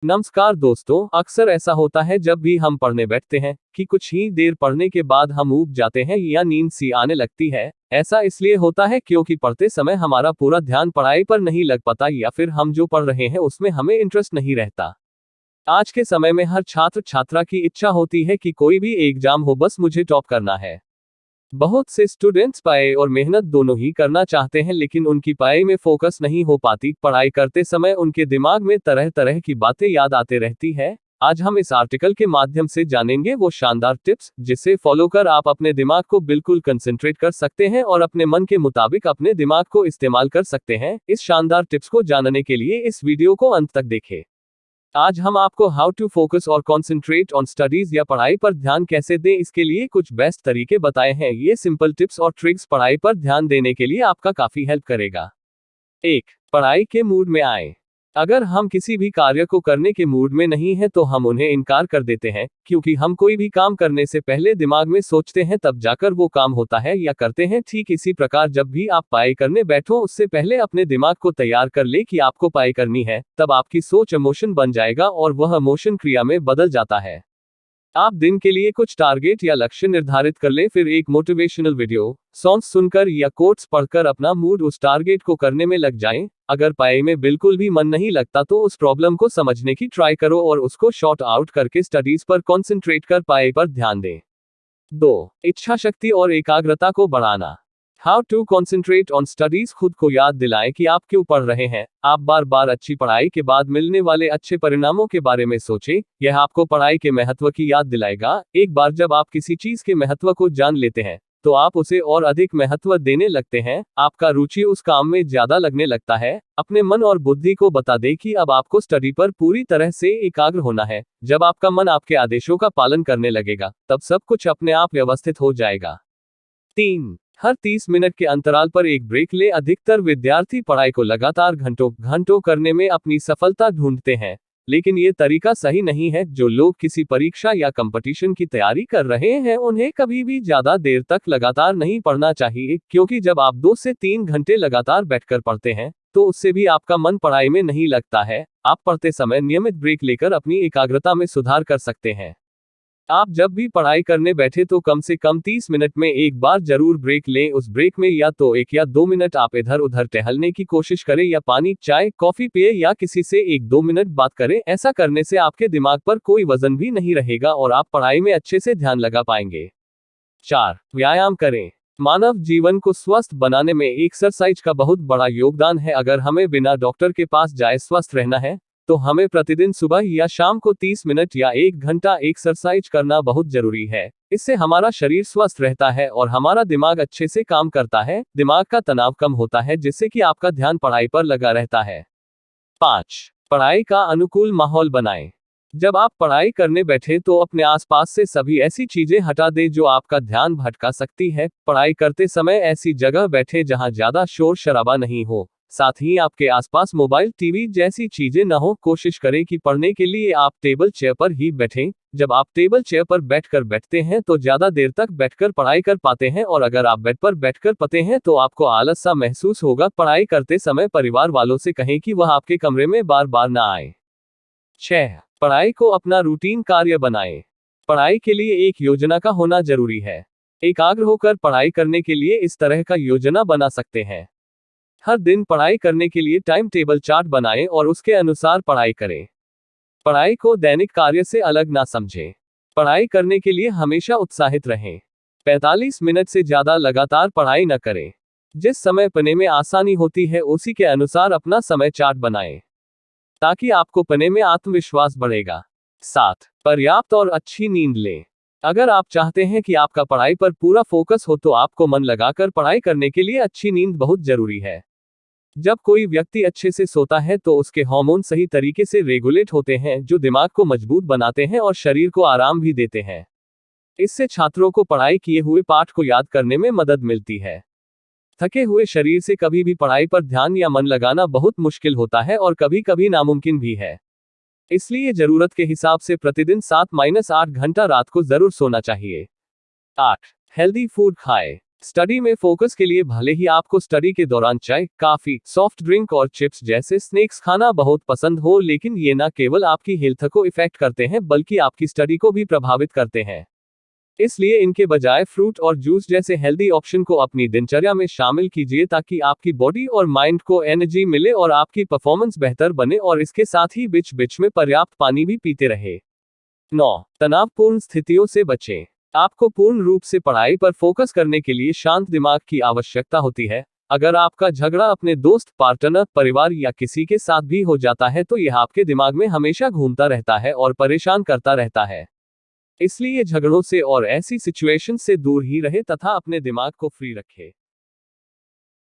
नमस्कार दोस्तों, अक्सर ऐसा होता है जब भी हम पढ़ने बैठते हैं कि कुछ ही देर पढ़ने के बाद हम ऊब जाते हैं या नींद सी आने लगती है। ऐसा इसलिए होता है क्योंकि पढ़ते समय हमारा पूरा ध्यान पढ़ाई पर नहीं लग पाता या फिर हम जो पढ़ रहे हैं उसमें हमें इंटरेस्ट नहीं रहता। आज के समय में हर छात्र छात्रा की इच्छा होती है कि कोई भी एग्जाम हो, बस मुझे टॉप करना है। बहुत से स्टूडेंट्स पढ़ाई और मेहनत दोनों ही करना चाहते हैं, लेकिन उनकी पढ़ाई में फोकस नहीं हो पाती। पढ़ाई करते समय उनके दिमाग में तरह तरह की बातें याद आते रहती है। आज हम इस आर्टिकल के माध्यम से जानेंगे वो शानदार टिप्स जिसे फॉलो कर आप अपने दिमाग को बिल्कुल कंसंट्रेट कर सकते हैं और अपने मन के मुताबिक अपने दिमाग को इस्तेमाल कर सकते हैं। इस शानदार टिप्स को जानने के लिए इस वीडियो को अंत तक देखें। आज हम आपको हाउ टू फोकस और कॉन्सेंट्रेट ऑन स्टडीज या पढ़ाई पर ध्यान कैसे दें, इसके लिए कुछ बेस्ट तरीके बताए हैं। ये सिंपल टिप्स और ट्रिक्स पढ़ाई पर ध्यान देने के लिए आपका काफी हेल्प करेगा। 1. पढ़ाई के मूड में आए। अगर हम किसी भी कार्य को करने के मूड में नहीं हैं तो हम उन्हें इनकार कर देते हैं, क्योंकि हम कोई भी काम करने से पहले दिमाग में सोचते हैं तब जाकर वो काम होता है या करते हैं। ठीक इसी प्रकार जब भी आप पढ़ाई करने बैठो उससे पहले अपने दिमाग को तैयार कर ले कि आपको पढ़ाई करनी है, तब आपकी सोच इमोशन बन जाएगा और वह इमोशन क्रिया में बदल जाता है। आप दिन के लिए कुछ टारगेट या लक्ष्य निर्धारित कर लें, फिर एक मोटिवेशनल वीडियो, सॉन्ग सुनकर या कोट्स पढ़कर अपना मूड उस टारगेट को करने में लग जाएं। अगर पढ़ाई में बिल्कुल भी मन नहीं लगता तो उस प्रॉब्लम को समझने की ट्राई करो और उसको शॉर्ट आउट करके स्टडीज पर कॉन्सेंट्रेट कर पढ़ाई पर ध्यान दें। 2. इच्छा शक्ति और एकाग्रता को बढ़ाना। How to concentrate on studies. खुद को याद दिलाएं कि आप क्यों पढ़ रहे हैं। आप बार बार अच्छी पढ़ाई के बाद मिलने वाले अच्छे परिणामों के बारे में सोचें। यह आपको पढ़ाई के महत्व की याद दिलाएगा। एक बार जब आप किसी चीज के महत्व को जान लेते हैं तो आप उसे और अधिक महत्व देने लगते हैं। आपका रुचि उस काम में ज्यादा लगने लगता है। अपने मन और बुद्धि को बता दें कि अब आपको स्टडी पर पूरी तरह से एकाग्र होना है। जब आपका मन आपके आदेशों का पालन करने लगेगा तब सब कुछ अपने आप व्यवस्थित हो जाएगा। 3. हर 30 मिनट के अंतराल पर एक ब्रेक ले। अधिकतर विद्यार्थी पढ़ाई को लगातार घंटों घंटों करने में अपनी सफलता ढूंढते हैं, लेकिन ये तरीका सही नहीं है। जो लोग किसी परीक्षा या कंपटीशन की तैयारी कर रहे हैं उन्हें कभी भी ज्यादा देर तक लगातार नहीं पढ़ना चाहिए, क्योंकि जब आप 2 से 3 घंटे लगातार बैठकर पढ़ते हैं तो उससे भी आपका मन पढ़ाई में नहीं लगता है। आप पढ़ते समय नियमित ब्रेक लेकर अपनी एकाग्रता में सुधार कर सकते हैं। आप जब भी पढ़ाई करने बैठे तो कम से कम 30 मिनट में एक बार जरूर ब्रेक लें। उस ब्रेक में या तो 1 या 2 मिनट आप इधर उधर टहलने की कोशिश करें या पानी चाय कॉफी पिए या किसी से 1-2 मिनट बात करें। ऐसा करने से आपके दिमाग पर कोई वजन भी नहीं रहेगा और आप पढ़ाई में अच्छे से ध्यान लगा पाएंगे। 4. व्यायाम करें। मानव जीवन को स्वस्थ बनाने में एक्सरसाइज का बहुत बड़ा योगदान है। अगर हमें बिना डॉक्टर के पास जाए स्वस्थ रहना है तो हमें प्रतिदिन सुबह या शाम को 30 मिनट या 1 घंटा एक्सरसाइज करना बहुत जरूरी है। इससे हमारा शरीर स्वस्थ रहता है और हमारा दिमाग अच्छे से काम करता है। दिमाग का तनाव कम होता है जिससे कि आपका ध्यान पढ़ाई पर लगा रहता है। 5. पढ़ाई का अनुकूल माहौल बनाएं। जब आप पढ़ाई करने बैठे तो अपने आसपास से सभी ऐसी चीजें हटा दें जो आपका ध्यान भटका सकती है। पढ़ाई करते समय ऐसी जगह बैठे जहां ज्यादा शोर शराबा नहीं हो, साथ ही आपके आसपास मोबाइल टीवी जैसी चीजें न हो। कोशिश करें कि पढ़ने के लिए आप टेबल चेयर पर ही बैठें। जब आप टेबल चेयर पर बैठते हैं तो ज्यादा देर तक बैठकर पढ़ाई कर पाते हैं, और अगर आप बेड पर बैठकर पढ़ते हैं तो आपको आलस सा महसूस होगा। पढ़ाई करते समय परिवार वालों से कहें कि वह आपके कमरे में बार बार ना आए। 6. पढ़ाई को अपना रूटीन कार्य बनाएं। पढ़ाई के लिए एक योजना का होना जरूरी है। एकाग्र होकर पढ़ाई करने के लिए इस तरह का योजना बना सकते हैं। हर दिन पढ़ाई करने के लिए टाइम टेबल चार्ट बनाएं और उसके अनुसार पढ़ाई करें। पढ़ाई को दैनिक कार्य से अलग ना समझें। पढ़ाई करने के लिए हमेशा उत्साहित रहें। 45 मिनट से ज्यादा लगातार पढ़ाई न करें। जिस समय पढ़ने में आसानी होती है उसी के अनुसार अपना समय चार्ट बनाएं, ताकि आपको पढ़ने में आत्मविश्वास बढ़ेगा। 7. पर्याप्त और अच्छी नींद लें। अगर आप चाहते हैं कि आपका पढ़ाई पर पूरा फोकस हो तो आपको मन लगाकर पढ़ाई करने के लिए अच्छी नींद बहुत जरूरी है। जब कोई व्यक्ति अच्छे से सोता है तो उसके हार्मोन सही तरीके से रेगुलेट होते हैं, जो दिमाग को मजबूत बनाते हैं और शरीर को आराम भी देते हैं। इससे छात्रों को पढ़ाई किए हुए पाठ को याद करने में मदद मिलती है। थके हुए शरीर से कभी भी पढ़ाई पर ध्यान या मन लगाना बहुत मुश्किल होता है और कभी कभी नामुमकिन भी है। इसलिए जरूरत के हिसाब से प्रतिदिन 7-8 घंटा रात को जरूर सोना चाहिए। 8. हेल्दी फूड खाएं। स्टडी में फोकस के लिए भले ही आपको स्टडी के दौरान चाय, काफी, सॉफ्ट ड्रिंक और चिप्स जैसे स्नैक्स खाना बहुत पसंद हो, लेकिन ये न केवल आपकी हेल्थ को इफेक्ट करते हैं बल्कि आपकी स्टडी को भी प्रभावित करते हैं। इसलिए इनके बजाय फ्रूट और जूस जैसे हेल्दी ऑप्शन को अपनी दिनचर्या में शामिल कीजिए ताकि आपकी बॉडी और माइंड को एनर्जी मिले और आपकी परफॉर्मेंस बेहतर बने, और इसके साथ ही बीच बीच में पर्याप्त पानी भी पीते रहे। 9. तनावपूर्ण स्थितियों से बचें। आपको पूर्ण रूप से पढ़ाई पर फोकस करने के लिए शांत दिमाग की आवश्यकता होती है। अगर आपका झगड़ा अपने दोस्त, पार्टनर, परिवार या किसी के साथ भी हो जाता है तो यह आपके दिमाग में हमेशा घूमता रहता है और परेशान करता रहता है। इसलिए झगड़ों से और ऐसी सिचुएशन से दूर ही रहे तथा अपने दिमाग को फ्री रखें।